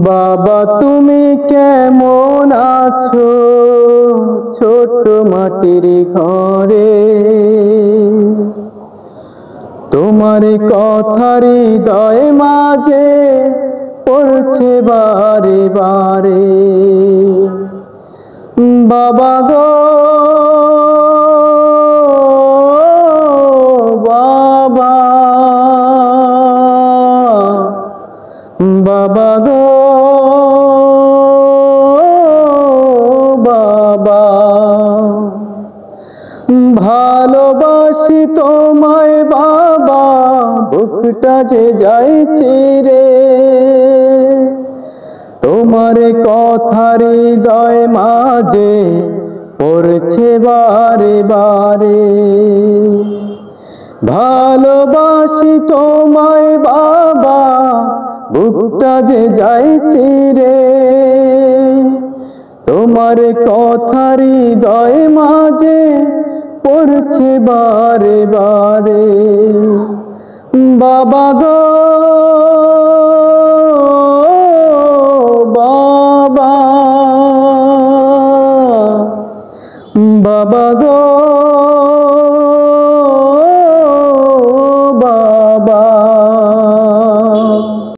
বাবা তুমি কেমন আছো ছোট মাটির ঘরে? তোমার কথার হৃদয় মাঝে পড়ছে বারে বারে। বাবা গো বাবা, বাবা গো বাবা, ভালোবাসি তোমায় বাবা, বুকটা যে যায় চিরে। তোমার কথার হৃদয় মাঝে পড়ছে বারে বারে। ভালোবাসি তোমায় বাবা, বুকটা যে যায় চিরে। তোমার কথার হৃদয় মাঝে পড়ছে বারে বারে। বাবা গো বাবা, বাবা গো